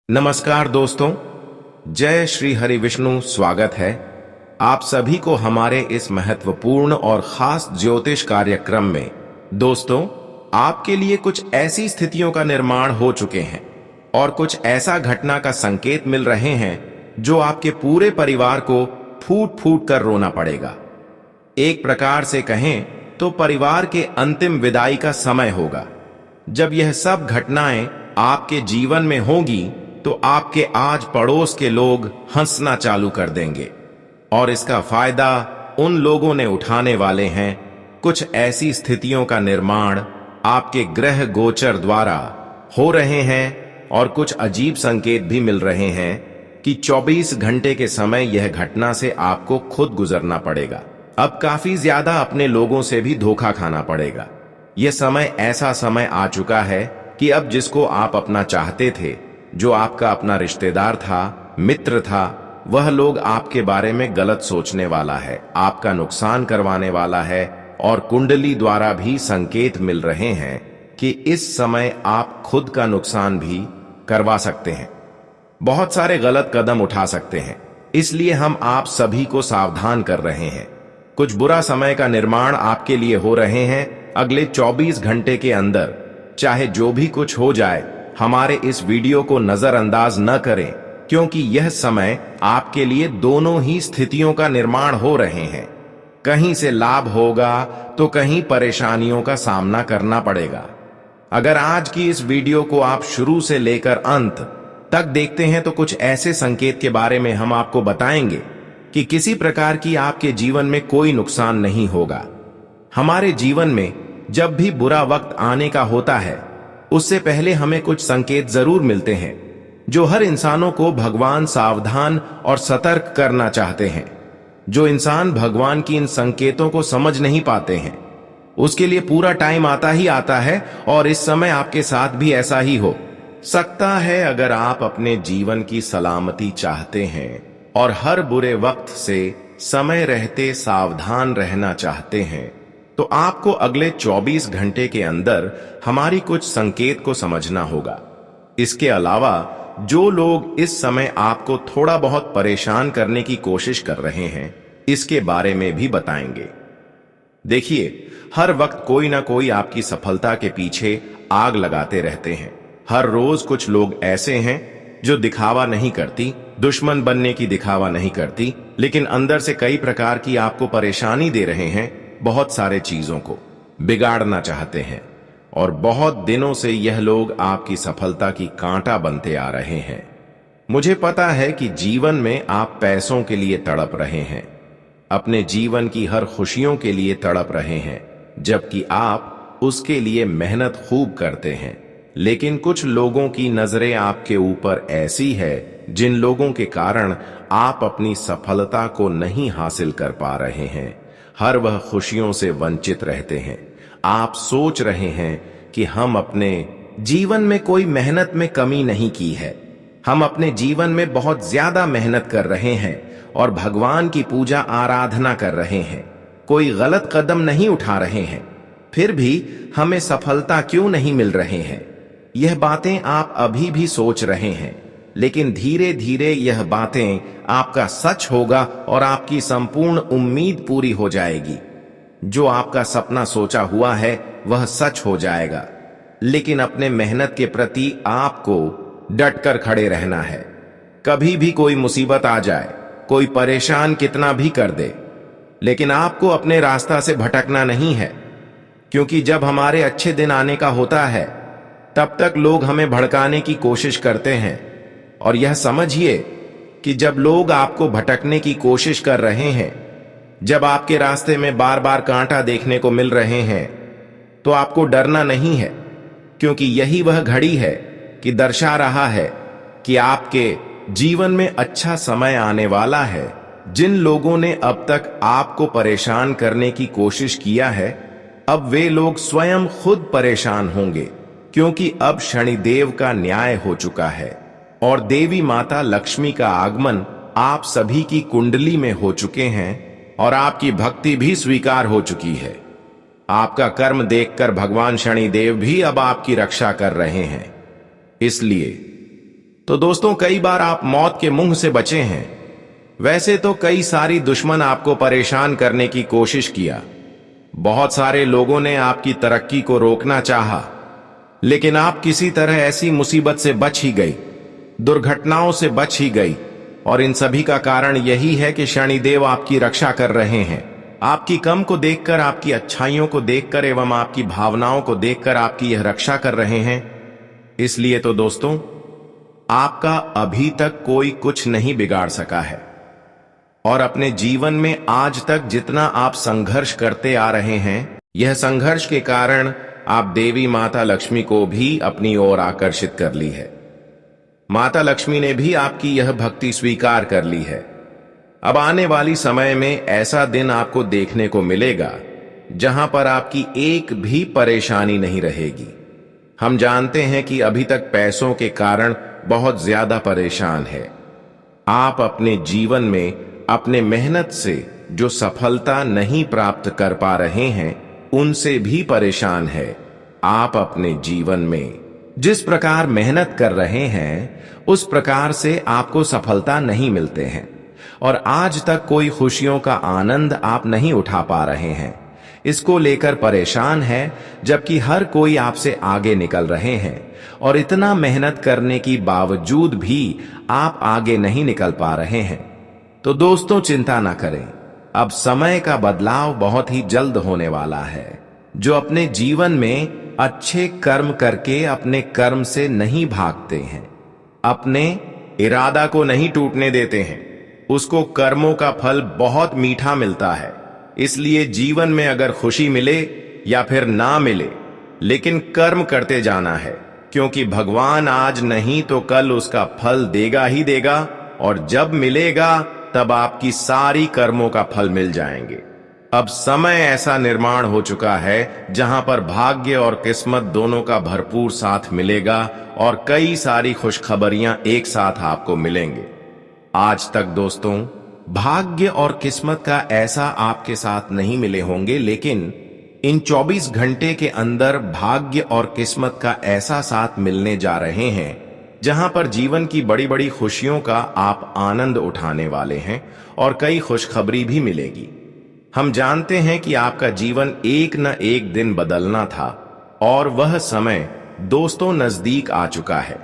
नमस्कार दोस्तों, जय श्री हरि विष्णु। स्वागत है आप सभी को हमारे इस महत्वपूर्ण और खास ज्योतिष कार्यक्रम में। दोस्तों, आपके लिए कुछ ऐसी स्थितियों का निर्माण हो चुके हैं और कुछ ऐसा घटना का संकेत मिल रहे हैं जो आपके पूरे परिवार को फूट फूट कर रोना पड़ेगा। एक प्रकार से कहें तो परिवार के अंतिम विदाई का समय होगा। जब यह सब घटनाएं आपके जीवन में होंगी तो आपके आज पड़ोस के लोग हंसना चालू कर देंगे और इसका फायदा उन लोगों ने उठाने वाले हैं। कुछ ऐसी स्थितियों का निर्माण आपके ग्रह गोचर द्वारा हो रहे हैं और कुछ अजीब संकेत भी मिल रहे हैं कि 24 घंटे के समय यह घटना से आपको खुद गुजरना पड़ेगा। अब काफी ज्यादा अपने लोगों से भी धोखा खाना पड़ेगा। यह समय ऐसा समय आ चुका है कि अब जिसको आप अपना चाहते थे, जो आपका अपना रिश्तेदार था, मित्र था, वह लोग आपके बारे में गलत सोचने वाला है, आपका नुकसान करवाने वाला है। और कुंडली द्वारा भी संकेत मिल रहे हैं कि इस समय आप खुद का नुकसान भी करवा सकते हैं, बहुत सारे गलत कदम उठा सकते हैं। इसलिए हम आप सभी को सावधान कर रहे हैं। कुछ बुरा समय का निर्माण आपके लिए हो रहे हैं अगले 24 घंटे के अंदर। चाहे जो भी कुछ हो जाए, हमारे इस वीडियो को नजरअंदाज न करें, क्योंकि यह समय आपके लिए दोनों ही स्थितियों का निर्माण हो रहे हैं। कहीं से लाभ होगा तो कहीं परेशानियों का सामना करना पड़ेगा। अगर आज की इस वीडियो को आप शुरू से लेकर अंत तक देखते हैं तो कुछ ऐसे संकेत के बारे में हम आपको बताएंगे कि किसी प्रकार की आपके जीवन में कोई नुकसान नहीं होगा। हमारे जीवन में जब भी बुरा वक्त आने का होता है, उससे पहले हमें कुछ संकेत जरूर मिलते हैं जो हर इंसानों को भगवान सावधान और सतर्क करना चाहते हैं। जो इंसान भगवान की इन संकेतों को समझ नहीं पाते हैं, उसके लिए पूरा टाइम आता ही आता है और इस समय आपके साथ भी ऐसा ही हो सकता है। अगर आप अपने जीवन की सलामती चाहते हैं और हर बुरे वक्त से समय रहते सावधान रहना चाहते हैं, तो आपको अगले 24 घंटे के अंदर हमारी कुछ संकेत को समझना होगा। इसके अलावा जो लोग इस समय आपको थोड़ा बहुत परेशान करने की कोशिश कर रहे हैं, इसके बारे में भी बताएंगे। देखिए, हर वक्त कोई ना कोई आपकी सफलता के पीछे आग लगाते रहते हैं। हर रोज कुछ लोग ऐसे हैं जो दिखावा नहीं करती, दुश्मन बनने की दिखावा नहीं करती, लेकिन अंदर से कई प्रकार की आपको परेशानी दे रहे हैं, बहुत सारे चीजों को बिगाड़ना चाहते हैं। और बहुत दिनों से यह लोग आपकी सफलता की कांटा बनते आ रहे हैं। मुझे पता है कि जीवन में आप पैसों के लिए तड़प रहे हैं, अपने जीवन की हर खुशियों के लिए तड़प रहे हैं, जबकि आप उसके लिए मेहनत खूब करते हैं। लेकिन कुछ लोगों की नजरें आपके ऊपर ऐसी है जिन लोगों के कारण आप अपनी सफलता को नहीं हासिल कर पा रहे हैं। हर वह खुशियों से वंचित रहते हैं। आप सोच रहे हैं कि हम अपने जीवन में कोई मेहनत में कमी नहीं की है, हम अपने जीवन में बहुत ज्यादा मेहनत कर रहे हैं और भगवान की पूजा आराधना कर रहे हैं, कोई गलत कदम नहीं उठा रहे हैं, फिर भी हमें सफलता क्यों नहीं मिल रहे हैं। यह बातें आप अभी भी सोच रहे हैं, लेकिन धीरे धीरे यह बातें आपका सच होगा और आपकी संपूर्ण उम्मीद पूरी हो जाएगी। जो आपका सपना सोचा हुआ है वह सच हो जाएगा। लेकिन अपने मेहनत के प्रति आपको डटकर खड़े रहना है। कभी भी कोई मुसीबत आ जाए, कोई परेशान कितना भी कर दे, लेकिन आपको अपने रास्ता से भटकना नहीं है। क्योंकि जब हमारे अच्छे दिन आने का होता है, तब तक लोग हमें भड़काने की कोशिश करते हैं। और यह समझिए कि जब लोग आपको भटकने की कोशिश कर रहे हैं, जब आपके रास्ते में बार बार कांटा देखने को मिल रहे हैं, तो आपको डरना नहीं है, क्योंकि यही वह घड़ी है कि दर्शा रहा है कि आपके जीवन में अच्छा समय आने वाला है। जिन लोगों ने अब तक आपको परेशान करने की कोशिश किया है, अब वे लोग स्वयं खुद परेशान होंगे, क्योंकि अब शनिदेव का न्याय हो चुका है और देवी माता लक्ष्मी का आगमन आप सभी की कुंडली में हो चुके हैं और आपकी भक्ति भी स्वीकार हो चुकी है। आपका कर्म देखकर भगवान शनिदेव भी अब आपकी रक्षा कर रहे हैं। इसलिए तो दोस्तों, कई बार आप मौत के मुंह से बचे हैं। वैसे तो कई सारी दुश्मन आपको परेशान करने की कोशिश किया। बहुत सारे लोगों ने आपकी तरक्की को रोकना चाहा, लेकिन आप किसी तरह ऐसी मुसीबत से बच ही गई, दुर्घटनाओं से बच ही गई। और इन सभी का कारण यही है कि शनिदेव आपकी रक्षा कर रहे हैं। आपकी कम को देखकर, आपकी अच्छाइयों को देखकर एवं आपकी भावनाओं को देखकर आपकी यह रक्षा कर रहे हैं। इसलिए तो दोस्तों, आपका अभी तक कोई कुछ नहीं बिगाड़ सका है। और अपने जीवन में आज तक जितना आप संघर्ष करते आ रहे हैं, यह संघर्ष के कारण आप देवी माता लक्ष्मी को भी अपनी ओर आकर्षित कर ली है। माता लक्ष्मी ने भी आपकी यह भक्ति स्वीकार कर ली है। अब आने वाली समय में ऐसा दिन आपको देखने को मिलेगा जहां पर आपकी एक भी परेशानी नहीं रहेगी। हम जानते हैं कि अभी तक पैसों के कारण बहुत ज्यादा परेशान है। आप अपने जीवन में अपने मेहनत से जो सफलता नहीं प्राप्त कर पा रहे हैं, उनसे भी परेशान है। आप अपने जीवन में जिस प्रकार मेहनत कर रहे हैं, उस प्रकार से आपको सफलता नहीं मिलते हैं और आज तक कोई खुशियों का आनंद आप नहीं उठा पा रहे हैं। इसको लेकर परेशान है, जबकि हर कोई आपसे आगे निकल रहे हैं और इतना मेहनत करने की बावजूद भी आप आगे नहीं निकल पा रहे हैं। तो दोस्तों, चिंता ना करें, अब समय का बदलाव बहुत ही जल्द होने वाला है। जो अपने जीवन में अच्छे कर्म करके अपने कर्म से नहीं भागते हैं, अपने इरादा को नहीं टूटने देते हैं, उसको कर्मों का फल बहुत मीठा मिलता है। इसलिए जीवन में अगर खुशी मिले या फिर ना मिले, लेकिन कर्म करते जाना है, क्योंकि भगवान आज नहीं तो कल उसका फल देगा ही देगा। और जब मिलेगा तब आपकी सारी कर्मों का फल मिल जाएंगे। अब समय ऐसा निर्माण हो चुका है जहां पर भाग्य और किस्मत दोनों का भरपूर साथ मिलेगा और कई सारी खुशखबरियां एक साथ आपको मिलेंगे। आज तक दोस्तों, भाग्य और किस्मत का ऐसा आपके साथ नहीं मिले होंगे, लेकिन इन 24 घंटे के अंदर भाग्य और किस्मत का ऐसा साथ मिलने जा रहे हैं जहां पर जीवन की बड़ी बड़ी खुशियों का आप आनंद उठाने वाले हैं और कई खुशखबरी भी मिलेगी। हम जानते हैं कि आपका जीवन एक न एक दिन बदलना था और वह समय दोस्तों नजदीक आ चुका है,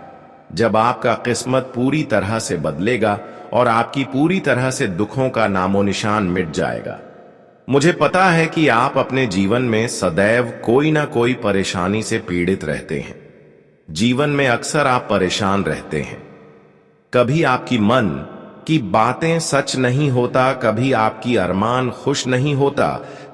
जब आपका किस्मत पूरी तरह से बदलेगा और आपकी पूरी तरह से दुखों का नामो निशान मिट जाएगा। मुझे पता है कि आप अपने जीवन में सदैव कोई ना कोई परेशानी से पीड़ित रहते हैं। जीवन में अक्सर आप परेशान रहते हैं। कभी आपकी मन की बातें सच नहीं होता, कभी आपकी अरमान खुश नहीं होता,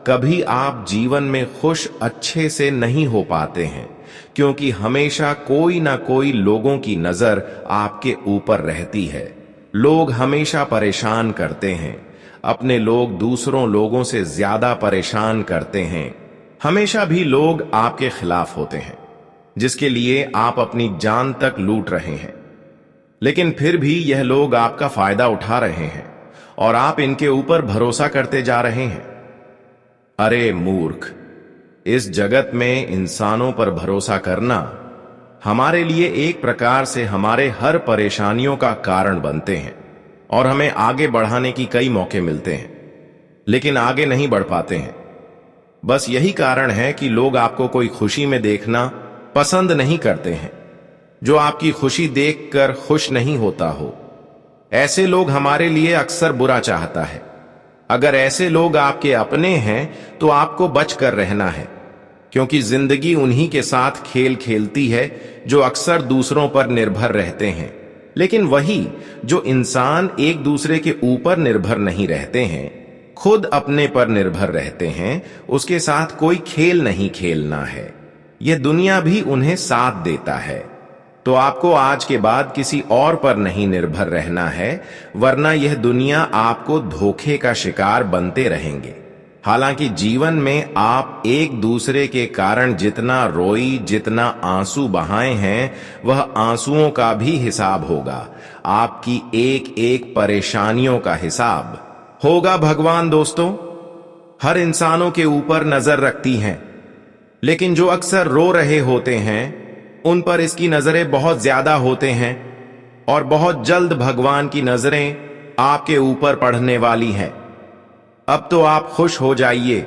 कभी आप जीवन में खुश अच्छे से नहीं हो पाते हैं, क्योंकि हमेशा कोई ना कोई लोगों की नजर आपके ऊपर रहती है। लोग हमेशा परेशान करते हैं, अपने लोग दूसरों लोगों से ज्यादा परेशान करते हैं। हमेशा भी लोग आपके खिलाफ होते हैं, जिसके लिए आप अपनी जान तक लूट रहे हैं, लेकिन फिर भी यह लोग आपका फायदा उठा रहे हैं और आप इनके ऊपर भरोसा करते जा रहे हैं। अरे मूर्ख, इस जगत में इंसानों पर भरोसा करना हमारे लिए एक प्रकार से हमारे हर परेशानियों का कारण बनते हैं और हमें आगे बढ़ाने की कई मौके मिलते हैं, लेकिन आगे नहीं बढ़ पाते हैं। बस यही कारण है कि लोग आपको कोई खुशी में देखना पसंद नहीं करते हैं, जो आपकी खुशी देखकर खुश नहीं होता हो। ऐसे लोग हमारे लिए अक्सर बुरा चाहता है। अगर ऐसे लोग आपके अपने हैं तो आपको बच कर रहना है, क्योंकि जिंदगी उन्हीं के साथ खेल खेलती है जो अक्सर दूसरों पर निर्भर रहते हैं। लेकिन वही जो इंसान एक दूसरे के ऊपर निर्भर नहीं रहते हैं, खुद अपने पर निर्भर रहते हैं, उसके साथ कोई खेल नहीं खेलना है। यह दुनिया भी उन्हें साथ देता है। तो आपको आज के बाद किसी और पर नहीं निर्भर रहना है, वरना यह दुनिया आपको धोखे का शिकार बनते रहेंगे। हालांकि जीवन में आप एक दूसरे के कारण जितना रोई, जितना आंसू बहाए हैं, वह आंसुओं का भी हिसाब होगा। आपकी एक एक परेशानियों का हिसाब होगा भगवान। दोस्तों, हर इंसानों के ऊपर नजर रखती हैं, लेकिन जो अक्सर रो रहे होते हैं उन पर इसकी नजरें बहुत ज्यादा होते हैं और बहुत जल्द भगवान की नजरें आपके ऊपर पड़ने वाली हैं। अब तो आप खुश हो जाइए,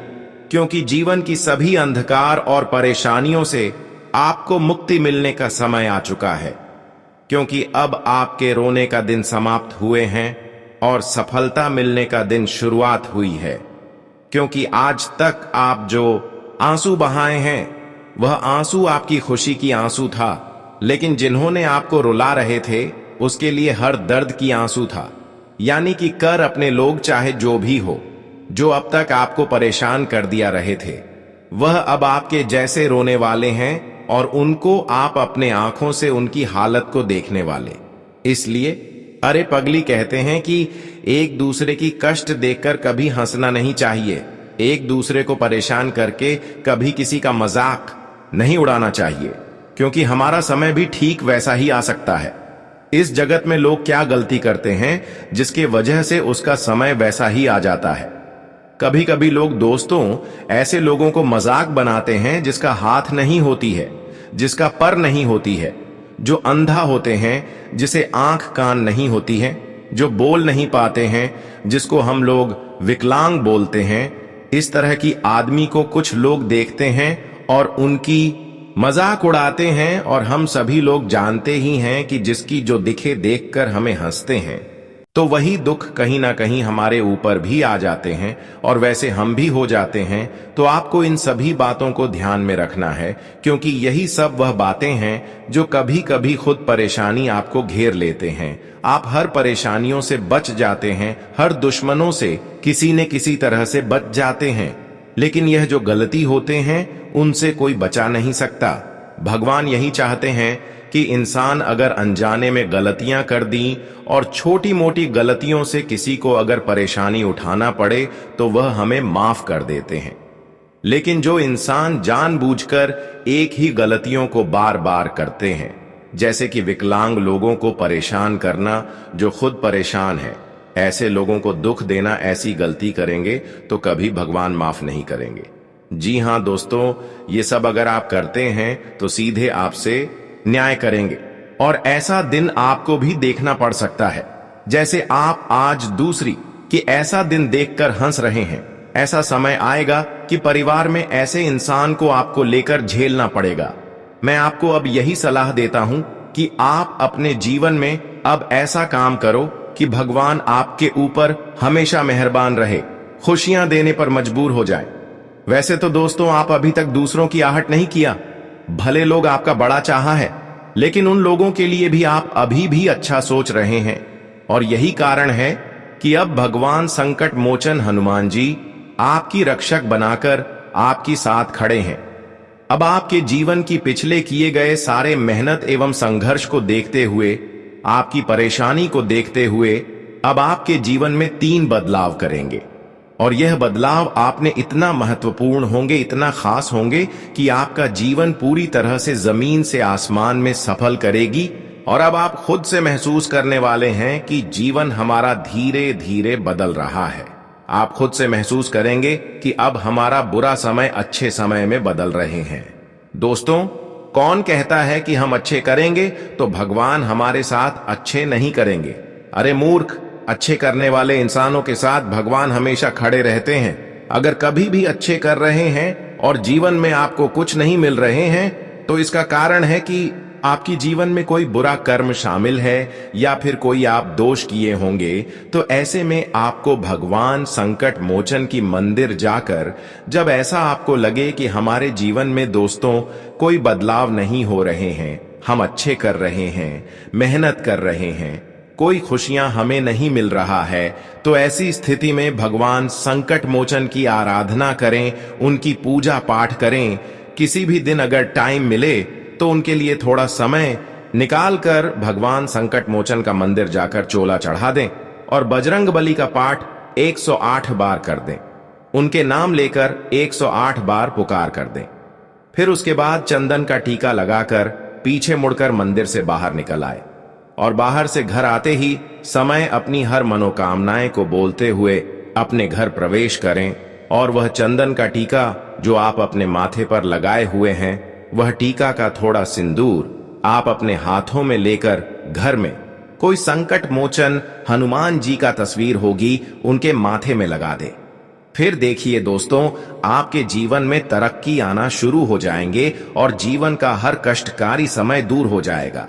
क्योंकि जीवन की सभी अंधकार और परेशानियों से आपको मुक्ति मिलने का समय आ चुका है। क्योंकि अब आपके रोने का दिन समाप्त हुए हैं और सफलता मिलने का दिन शुरुआत हुई है। क्योंकि आज तक आप जो आंसू बहाए हैं, वह आंसू आपकी खुशी की आंसू था, लेकिन जिन्होंने आपको रुला रहे थे उसके लिए हर दर्द की आंसू था। यानी कि कर अपने लोग चाहे जो भी हो, जो अब तक आपको परेशान कर दिया रहे थे, वह अब आपके जैसे रोने वाले हैं और उनको आप अपने आंखों से उनकी हालत को देखने वाले। इसलिए अरे पगली कहते हैं कि एक दूसरे की कष्ट देखकर कभी हंसना नहीं चाहिए, एक दूसरे को परेशान करके कभी किसी का मजाक नहीं उड़ाना चाहिए, क्योंकि हमारा समय भी ठीक वैसा ही आ सकता है। इस जगत में लोग क्या गलती करते हैं जिसके वजह से उसका समय वैसा ही आ जाता है। कभी कभी लोग दोस्तों ऐसे लोगों को मजाक बनाते हैं जिसका हाथ नहीं होती है, जिसका पर नहीं होती है, जो अंधा होते हैं, जिसे आंख कान नहीं होती है, जो बोल नहीं पाते हैं, जिसको हम लोग विकलांग बोलते हैं। इस तरह की आदमी को कुछ लोग देखते हैं और उनकी मजाक उड़ाते हैं, और हम सभी लोग जानते ही हैं कि जिसकी जो दिखे देखकर हमें हंसते हैं, तो वही दुख कहीं ना कहीं हमारे ऊपर भी आ जाते हैं और वैसे हम भी हो जाते हैं। तो आपको इन सभी बातों को ध्यान में रखना है, क्योंकि यही सब वह बातें हैं जो कभी कभी खुद परेशानी आपको घेर लेते हैं। आप हर परेशानियों से बच जाते हैं, हर दुश्मनों से किसी न किसी तरह से बच जाते हैं, लेकिन यह जो गलती होते हैं उनसे कोई बचा नहीं सकता। भगवान यही चाहते हैं कि इंसान अगर अनजाने में गलतियां कर दी और छोटी मोटी गलतियों से किसी को अगर परेशानी उठाना पड़े तो वह हमें माफ कर देते हैं। लेकिन जो इंसान जानबूझकर एक ही गलतियों को बार बार करते हैं, जैसे कि विकलांग लोगों को परेशान करना जो खुद परेशान है, ऐसे लोगों को दुख देना, ऐसी गलती करेंगे तो कभी भगवान माफ नहीं करेंगे। जी हां दोस्तों, ये सब अगर आप करते हैं तो सीधे आपसे न्याय करेंगे, और ऐसा दिन आपको भी देखना पड़ सकता है। जैसे आप आज दूसरी कि ऐसा दिन देखकर हंस रहे हैं, ऐसा समय आएगा कि परिवार में ऐसे इंसान को आपको लेकर झेलना पड़ेगा। मैं आपको अब यही सलाह देता हूं कि आप अपने जीवन में अब ऐसा काम करो कि भगवान आपके ऊपर हमेशा मेहरबान रहे, खुशियां देने पर मजबूर हो जाए। वैसे तो दोस्तों आप अभी तक दूसरों की आहट नहीं किया, भले लोग आपका बड़ा चाहा है, लेकिन उन लोगों के लिए भी आप अभी भी अच्छा सोच रहे हैं। और यही कारण है कि अब भगवान संकट मोचन हनुमान जी आपकी रक्षक बनाकर आपकी साथ खड़े हैं। अब आपके जीवन की पिछले किए गए सारे मेहनत एवं संघर्ष को देखते हुए, आपकी परेशानी को देखते हुए, अब आपके जीवन में 3 बदलाव करेंगे। और यह बदलाव आपने इतना महत्वपूर्ण होंगे, इतना खास होंगे कि आपका जीवन पूरी तरह से जमीन से आसमान में सफल करेगी। और अब आप खुद से महसूस करने वाले हैं कि जीवन हमारा धीरे धीरे बदल रहा है। आप खुद से महसूस करेंगे कि अब हमारा बुरा समय अच्छे समय में बदल रहे हैं। दोस्तों, कौन कहता है कि हम अच्छे करेंगे तो भगवान हमारे साथ अच्छे नहीं करेंगे? अरे मूर्ख, अच्छे करने वाले इंसानों के साथ भगवान हमेशा खड़े रहते हैं। अगर कभी भी अच्छे कर रहे हैं और जीवन में आपको कुछ नहीं मिल रहे हैं, तो इसका कारण है कि आपकी जीवन में कोई बुरा कर्म शामिल है या फिर कोई आप दोष किए होंगे। तो ऐसे में आपको भगवान संकट मोचन की मंदिर जाकर, जब ऐसा आपको लगे कि हमारे जीवन में दोस्तों कोई बदलाव नहीं हो रहे हैं, हम अच्छे कर रहे हैं, मेहनत कर रहे हैं, कोई खुशियां हमें नहीं मिल रहा है, तो ऐसी स्थिति में भगवान संकट मोचन की आराधना करें, उनकी पूजा पाठ करें। किसी भी दिन अगर टाइम मिले तो उनके लिए थोड़ा समय निकाल कर भगवान संकट मोचन का मंदिर जाकर चोला चढ़ा दें और बजरंग बली का पाठ 108 बार कर दें। उनके नाम लेकर 108 बार पुकार कर दें। फिर उसके बाद चंदन का टीका लगाकर पीछे मुड़कर मंदिर से बाहर निकल आए और बाहर से घर आते ही समय अपनी हर मनोकामनाएं को बोलते हुए अपने घर प्रवेश करें और वह चंदन का टीका जो आप अपने माथे पर लगाए हुए हैं, वह टीका का थोड़ा सिंदूर आप अपने हाथों में लेकर घर में कोई संकट मोचन हनुमान जी का तस्वीर होगी, उनके माथे में लगा दे। फिर देखिए दोस्तों, आपके जीवन में तरक्की आना शुरू हो जाएंगे और जीवन का हर कष्टकारी समय दूर हो जाएगा।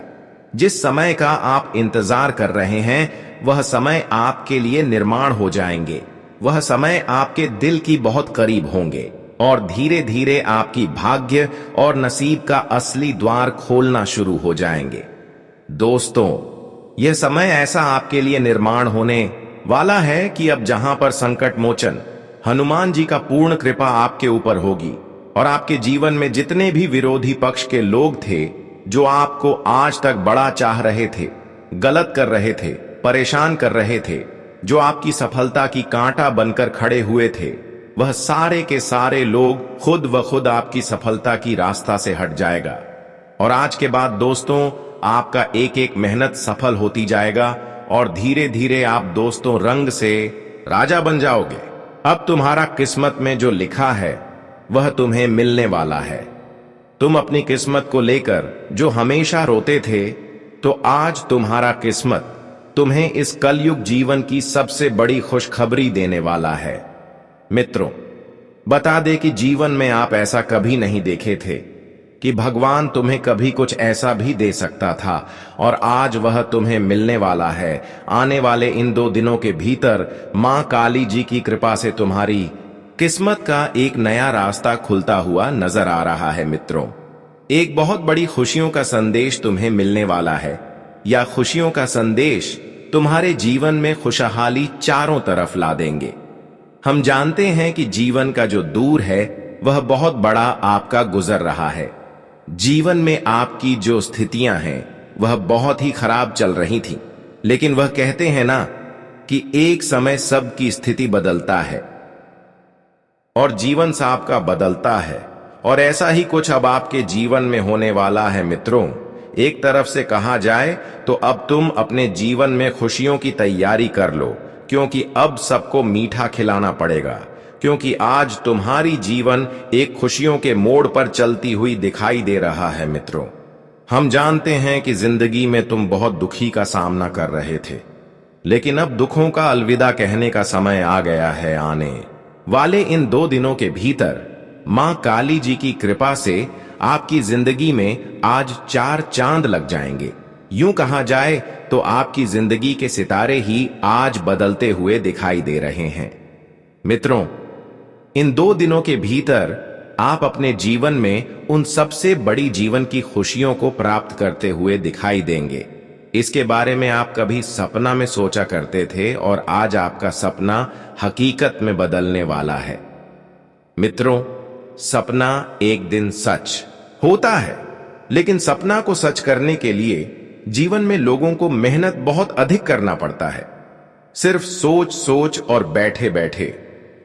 जिस समय का आप इंतजार कर रहे हैं, वह समय आपके लिए निर्माण हो जाएंगे। वह समय आपके दिल की बहुत करीब होंगे और धीरे धीरे आपकी भाग्य और नसीब का असली द्वार खोलना शुरू हो जाएंगे। दोस्तों, यह समय ऐसा आपके लिए निर्माण होने वाला है कि अब जहां पर संकट मोचन हनुमान जी का पूर्ण कृपा आपके ऊपर होगी और आपके जीवन में जितने भी विरोधी पक्ष के लोग थे, जो आपको आज तक बड़ा चाह रहे थे, गलत कर रहे थे, परेशान कर रहे थे, जो आपकी सफलता की कांटा बनकर खड़े हुए थे, वह सारे के सारे लोग खुद व खुद आपकी सफलता की रास्ता से हट जाएगा। और आज के बाद दोस्तों, आपका एक एक मेहनत सफल होती जाएगा और धीरे धीरे आप दोस्तों रंग से राजा बन जाओगे। अब तुम्हारा किस्मत में जो लिखा है वह तुम्हें मिलने वाला है। तुम अपनी किस्मत को लेकर जो हमेशा रोते थे, तो आज तुम्हारा किस्मत तुम्हें इस कलयुग जीवन की सबसे बड़ी खुशखबरी देने वाला है। मित्रों, बता दे कि जीवन में आप ऐसा कभी नहीं देखे थे कि भगवान तुम्हें कभी कुछ ऐसा भी दे सकता था, और आज वह तुम्हें मिलने वाला है। आने वाले इन 2 दिनों के भीतर मां काली जी की कृपा से तुम्हारी किस्मत का एक नया रास्ता खुलता हुआ नजर आ रहा है। मित्रों, एक बहुत बड़ी खुशियों का संदेश तुम्हें मिलने वाला है। या खुशियों का संदेश तुम्हारे जीवन में खुशहाली चारों तरफ ला देंगे। हम जानते हैं कि जीवन का जो दूर है वह बहुत बड़ा आपका गुजर रहा है। जीवन में आपकी जो स्थितियां हैं वह बहुत ही खराब चल रही थी, लेकिन वह कहते हैं ना कि एक समय सबकी स्थिति बदलता है और जीवन सबका बदलता है, और ऐसा ही कुछ अब आपके जीवन में होने वाला है। मित्रों, एक तरफ से कहा जाए तो अब तुम अपने जीवन में खुशियों की तैयारी कर लो, क्योंकि अब सबको मीठा खिलाना पड़ेगा, क्योंकि आज तुम्हारी जीवन एक खुशियों के मोड़ पर चलती हुई दिखाई दे रहा है। मित्रों, हम जानते हैं कि जिंदगी में तुम बहुत दुखी का सामना कर रहे थे, लेकिन अब दुखों का अलविदा कहने का समय आ गया है। आने वाले इन 2 दिनों के भीतर मां काली जी की कृपा से आपकी जिंदगी में आज 4 चांद लग जाएंगे। यूं कहा जाए तो आपकी जिंदगी के सितारे ही आज बदलते हुए दिखाई दे रहे हैं। मित्रों, इन 2 दिनों के भीतर आप अपने जीवन में उन सबसे बड़ी जीवन की खुशियों को प्राप्त करते हुए दिखाई देंगे। इसके बारे में आप कभी सपना में सोचा करते थे और आज आपका सपना हकीकत में बदलने वाला है। मित्रों, सपना एक दिन सच होता है, लेकिन सपना को सच करने के लिए जीवन में लोगों को मेहनत बहुत अधिक करना पड़ता है। सिर्फ सोच सोच और बैठे बैठे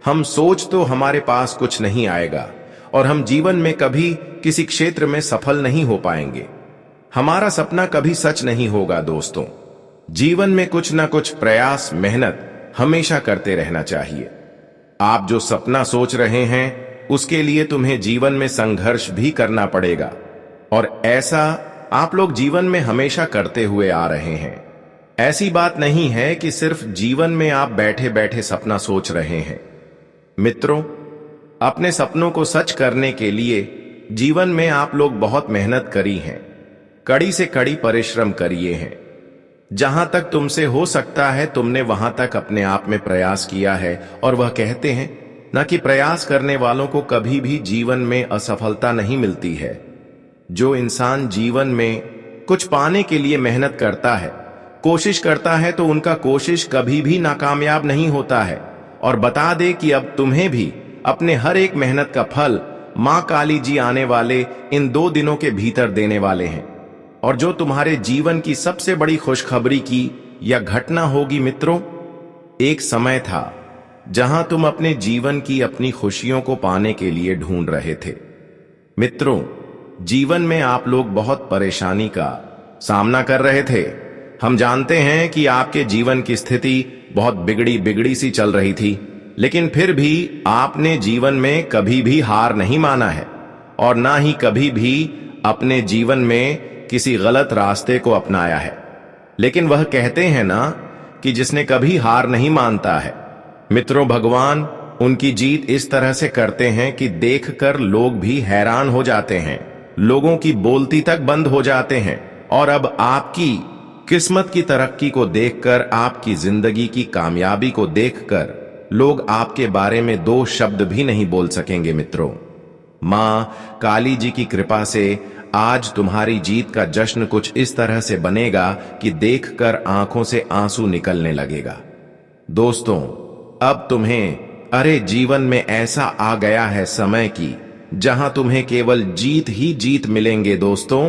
हम सोच तो हमारे पास कुछ नहीं आएगा और हम जीवन में कभी किसी क्षेत्र में सफल नहीं हो पाएंगे। हमारा सपना कभी सच नहीं होगा। दोस्तों, जीवन में कुछ ना कुछ प्रयास, मेहनत हमेशा करते रहना चाहिए। आप जो सपना सोच रहे हैं उसके लिए तुम्हें जीवन में संघर्ष भी करना पड़ेगा, और ऐसा आप लोग जीवन में हमेशा करते हुए आ रहे हैं। ऐसी बात नहीं है कि सिर्फ जीवन में आप बैठे बैठे सपना सोच रहे हैं। मित्रों, अपने सपनों को सच करने के लिए जीवन में आप लोग बहुत मेहनत करी है, कड़ी से कड़ी परिश्रम करिए हैं। जहां तक तुमसे हो सकता है तुमने वहां तक अपने आप में प्रयास किया है, और वह कहते हैं न कि प्रयास करने वालों को कभी भी जीवन में असफलता नहीं मिलती है। जो इंसान जीवन में कुछ पाने के लिए मेहनत करता है, कोशिश करता है, तो उनका कोशिश कभी भी नाकामयाब नहीं होता है। और बता दे कि अब तुम्हें भी अपने हर एक मेहनत का फल मां काली जी आने वाले इन 2 दिनों के भीतर देने वाले हैं, और जो तुम्हारे जीवन की सबसे बड़ी खुशखबरी की यह घटना होगी। मित्रों, एक समय था जहां तुम अपने जीवन की अपनी खुशियों को पाने के लिए ढूंढ रहे थे। मित्रों, जीवन में आप लोग बहुत परेशानी का सामना कर रहे थे। हम जानते हैं कि आपके जीवन की स्थिति बहुत बिगड़ी सी चल रही थी, लेकिन फिर भी आपने जीवन में कभी भी हार नहीं माना है, और ना ही कभी भी अपने जीवन में किसी गलत रास्ते को अपनाया है। लेकिन वह कहते हैं ना कि जिसने कभी हार नहीं मानता है। मित्रों, भगवान उनकी जीत इस तरह से करते हैं कि देखकर लोग भी हैरान हो जाते हैं, लोगों की बोलती तक बंद हो जाते हैं। और अब आपकी किस्मत की तरक्की को देखकर, आपकी जिंदगी की कामयाबी को देखकर लोग आपके बारे में दो शब्द भी नहीं बोल सकेंगे। मित्रों, मां काली जी की कृपा से आज तुम्हारी जीत का जश्न कुछ इस तरह से बनेगा कि देखकर आंखों से आंसू निकलने लगेगा। दोस्तों, अब तुम्हें जीवन में ऐसा आ गया है समय की जहां तुम्हें केवल जीत ही जीत मिलेंगे। दोस्तों,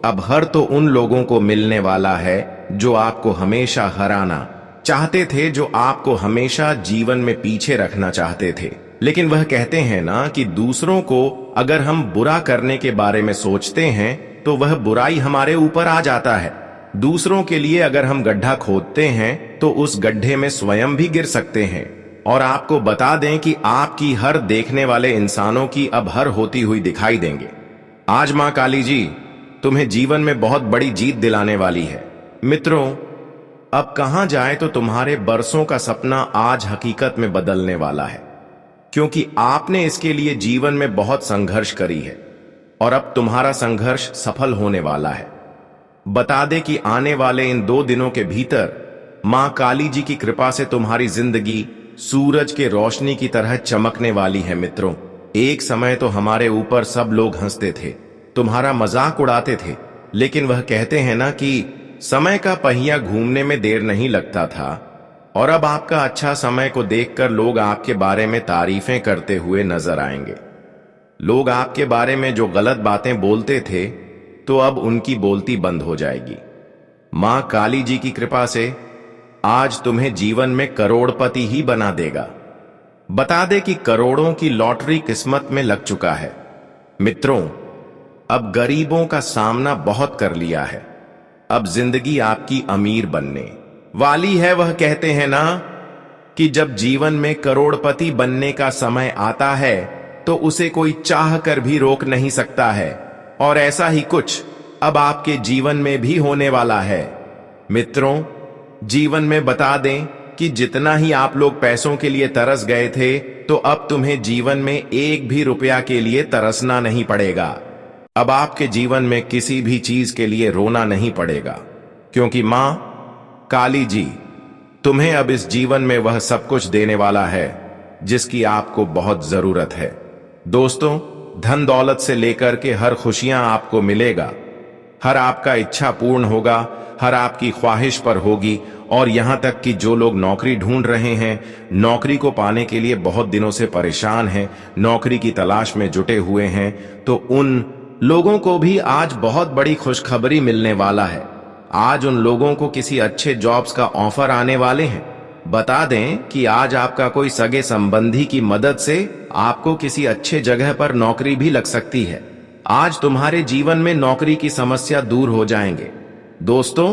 अब हर तो उन लोगों को मिलने वाला है जो आपको हमेशा हराना चाहते थे, जो आपको हमेशा जीवन में पीछे रखना चाहते थे। लेकिन वह कहते हैं ना कि दूसरों को अगर हम बुरा करने के बारे में सोचते हैं तो वह बुराई हमारे ऊपर आ जाता है। दूसरों के लिए अगर हम गड्ढा खोदते हैं तो उस गड्ढे में स्वयं भी गिर सकते हैं। और आपको बता दें कि आपकी हर देखने वाले इंसानों की अब हर होती हुई दिखाई देंगे। आज मां काली जी तुम्हें जीवन में बहुत बड़ी जीत दिलाने वाली है। मित्रों, अब कहां जाए तो तुम्हारे बरसों का सपना आज हकीकत में बदलने वाला है, क्योंकि आपने इसके लिए जीवन में बहुत संघर्ष करी है और अब तुम्हारा संघर्ष सफल होने वाला है। बता दे कि आने वाले इन 2 दिनों के भीतर मां काली जी की कृपा से तुम्हारी जिंदगी सूरज के रोशनी की तरह चमकने वाली है। मित्रों, एक समय तो हमारे ऊपर सब लोग हंसते थे, तुम्हारा मजाक उड़ाते थे, लेकिन वह कहते हैं ना कि समय का पहिया घूमने में देर नहीं लगता था। और अब आपका अच्छा समय को देखकर लोग आपके बारे में तारीफें करते हुए नजर आएंगे। लोग आपके बारे में जो गलत बातें बोलते थे तो अब उनकी बोलती बंद हो जाएगी। मां काली जी की कृपा से आज तुम्हें जीवन में करोड़पति ही बना देगा। बता दे कि करोड़ों की लॉटरी किस्मत में लग चुका है। मित्रों, अब गरीबों का सामना बहुत कर लिया है, अब जिंदगी आपकी अमीर बनने वाली है। वह कहते हैं ना कि जब जीवन में करोड़पति बनने का समय आता है तो उसे कोई चाह कर भी रोक नहीं सकता है, और ऐसा ही कुछ अब आपके जीवन में भी होने वाला है। मित्रों, जीवन में बता दें कि जितना ही आप लोग पैसों के लिए तरस गए थे, तो अब तुम्हें जीवन में एक भी रुपया के लिए तरसना नहीं पड़ेगा। अब आपके जीवन में किसी भी चीज के लिए रोना नहीं पड़ेगा, क्योंकि मां काली जी तुम्हें अब इस जीवन में वह सब कुछ देने वाला है जिसकी आपको बहुत जरूरत है। दोस्तों, धन दौलत से लेकर के हर खुशियां आपको मिलेगा, हर आपका इच्छा पूर्ण होगा, हर आपकी ख्वाहिश पर होगी। और यहां तक कि जो लोग नौकरी ढूंढ रहे हैं, नौकरी को पाने के लिए बहुत दिनों से परेशान हैं, नौकरी की तलाश में जुटे हुए हैं, तो उन लोगों को भी आज बहुत बड़ी खुशखबरी मिलने वाला है। आज उन लोगों को किसी अच्छे जॉब्स का ऑफर आने वाले हैं। बता दें कि आज आपका कोई सगे संबंधी की मदद से आपको किसी अच्छे जगह पर नौकरी भी लग सकती है। आज तुम्हारे जीवन में नौकरी की समस्या दूर हो जाएंगे। दोस्तों,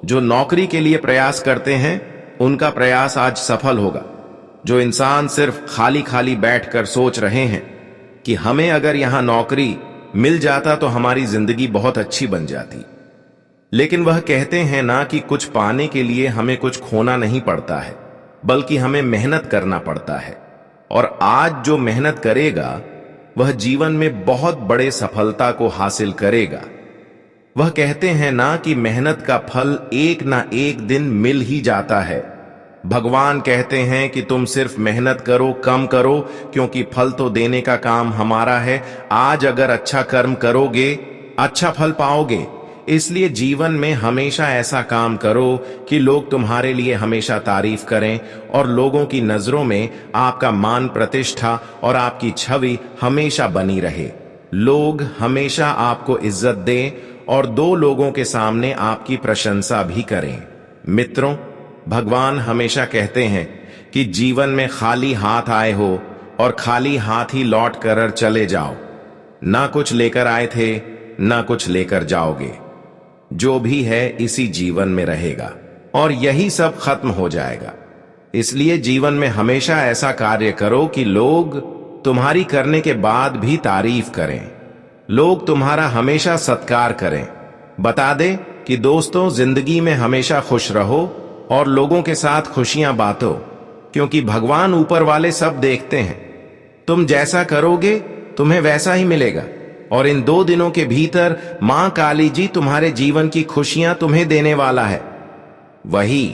जो नौकरी के लिए प्रयास करते हैं उनका प्रयास आज सफल होगा। जो इंसान सिर्फ खाली खाली बैठकर सोच रहे हैं कि हमें अगर यहां नौकरी मिल जाता तो हमारी जिंदगी बहुत अच्छी बन जाती, लेकिन वह कहते हैं ना कि कुछ पाने के लिए हमें कुछ खोना नहीं पड़ता है, बल्कि हमें मेहनत करना पड़ता है। और आज जो मेहनत करेगा वह जीवन में बहुत बड़े सफलता को हासिल करेगा। वह कहते हैं ना कि मेहनत का फल एक ना एक दिन मिल ही जाता है। भगवान कहते हैं कि तुम सिर्फ मेहनत करो, कम करो, क्योंकि फल तो देने का काम हमारा है। आज अगर अच्छा कर्म करोगे, अच्छा फल पाओगे। इसलिए जीवन में हमेशा ऐसा काम करो कि लोग तुम्हारे लिए हमेशा तारीफ करें और लोगों की नजरों में आपका मान प्रतिष्ठा और आपकी छवि हमेशा बनी रहे। लोग हमेशा आपको इज्जत दें और 2 लोगों के सामने आपकी प्रशंसा भी करें। मित्रों, भगवान हमेशा कहते हैं कि जीवन में खाली हाथ आए हो और खाली हाथ ही लौट कर चले जाओ। ना कुछ लेकर आए थे, ना कुछ लेकर जाओगे। जो भी है इसी जीवन में रहेगा और यही सब खत्म हो जाएगा। इसलिए जीवन में हमेशा ऐसा कार्य करो कि लोग तुम्हारी करने के बाद भी तारीफ करें, लोग तुम्हारा हमेशा सत्कार करें। बता दे कि दोस्तों जिंदगी में हमेशा खुश रहो और लोगों के साथ खुशियां बांटो, क्योंकि भगवान ऊपर वाले सब देखते हैं। तुम जैसा करोगे तुम्हें वैसा ही मिलेगा। और इन 2 दिनों के भीतर मां काली जी तुम्हारे जीवन की खुशियां तुम्हें देने वाला है। वही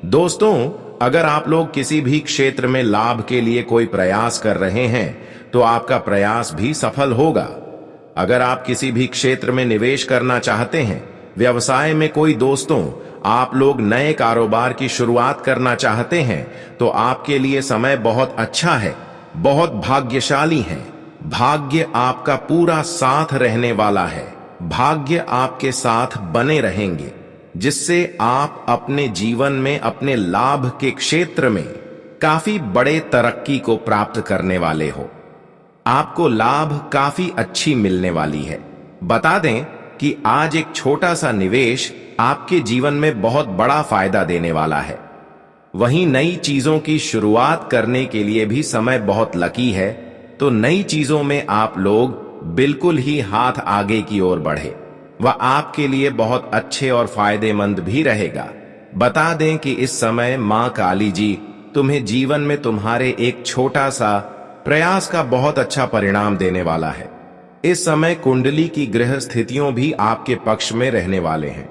दोस्तों, अगर आप लोग किसी भी क्षेत्र में लाभ के लिए कोई प्रयास कर रहे हैं तो आपका प्रयास भी सफल होगा। अगर आप किसी भी क्षेत्र में निवेश करना चाहते हैं, व्यवसाय में कोई दोस्तों आप लोग नए कारोबार की शुरुआत करना चाहते हैं, तो आपके लिए समय बहुत अच्छा है, बहुत भाग्यशाली है। भाग्य आपका पूरा साथ रहने वाला है। भाग्य आपके साथ बने रहेंगे, जिससे आप अपने जीवन में अपने लाभ के क्षेत्र में काफी बड़े तरक्की को प्राप्त करने वाले हो। आपको लाभ काफी अच्छी मिलने वाली है। बता दें कि आज एक छोटा सा निवेश आपके जीवन में बहुत बड़ा फायदा देने वाला है। वहीं नई चीजों की शुरुआत करने के लिए भी समय बहुत लकी है, तो नई चीजों में आप लोग बिल्कुल ही हाथ आगे की ओर बढ़े। वह आपके लिए बहुत अच्छे और फायदेमंद भी रहेगा। बता दें कि इस समय मां काली जी तुम्हें जीवन में तुम्हारे एक छोटा सा प्रयास का बहुत अच्छा परिणाम देने वाला है। इस समय कुंडली की ग्रह स्थितियों भी आपके पक्ष में रहने वाले हैं।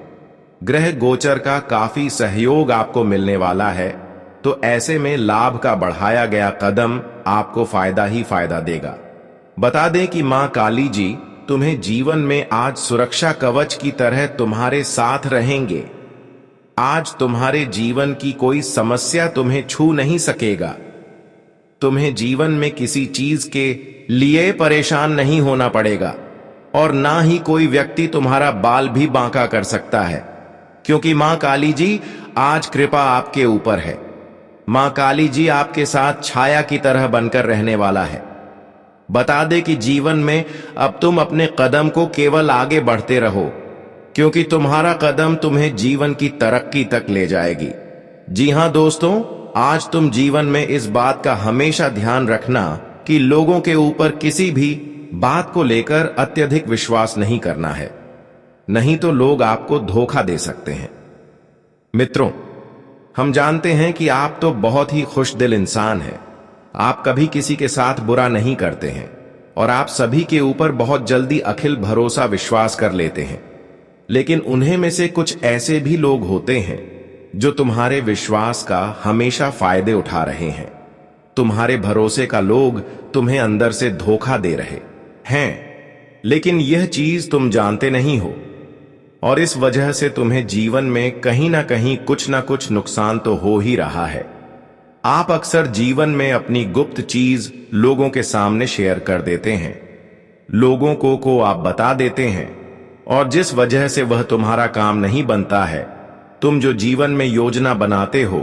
ग्रह गोचर का काफी सहयोग आपको मिलने वाला है, तो ऐसे में लाभ का बढ़ाया गया कदम आपको फायदा ही फायदा देगा। बता दें कि मां काली जी तुम्हें जीवन में आज सुरक्षा कवच की तरह तुम्हारे साथ रहेंगे। आज तुम्हारे जीवन की कोई समस्या तुम्हें छू नहीं सकेगा। तुम्हें जीवन में किसी चीज के लिए परेशान नहीं होना पड़ेगा, और ना ही कोई व्यक्ति तुम्हारा बाल भी बांका कर सकता है, क्योंकि मां काली जी आज कृपा आपके ऊपर है। मां काली जी आपके साथ छाया की तरह बनकर रहने वाला है। बता दे कि जीवन में अब तुम अपने कदम को केवल आगे बढ़ते रहो, क्योंकि तुम्हारा कदम तुम्हें जीवन की तरक्की तक ले जाएगी। जी हां दोस्तों, आज तुम जीवन में इस बात का हमेशा ध्यान रखना कि लोगों के ऊपर किसी भी बात को लेकर अत्यधिक विश्वास नहीं करना है, नहीं तो लोग आपको धोखा दे सकते हैं। मित्रों, हम जानते हैं कि आप तो बहुत ही खुशदिल इंसान हैं। आप कभी किसी के साथ बुरा नहीं करते हैं, और आप सभी के ऊपर बहुत जल्दी अखिल भरोसा विश्वास कर लेते हैं। लेकिन उन्हें में से कुछ ऐसे भी लोग होते हैं जो तुम्हारे विश्वास का हमेशा फायदे उठा रहे हैं। तुम्हारे भरोसे का लोग तुम्हें अंदर से धोखा दे रहे हैं, लेकिन यह चीज तुम जानते नहीं हो, और इस वजह से तुम्हें जीवन में कहीं ना कहीं कुछ ना कुछ नुकसान तो हो ही रहा है। आप अक्सर जीवन में अपनी गुप्त चीज लोगों के सामने शेयर कर देते हैं, लोगों को आप बता देते हैं, और जिस वजह से वह तुम्हारा काम नहीं बनता है। तुम जो जीवन में योजना बनाते हो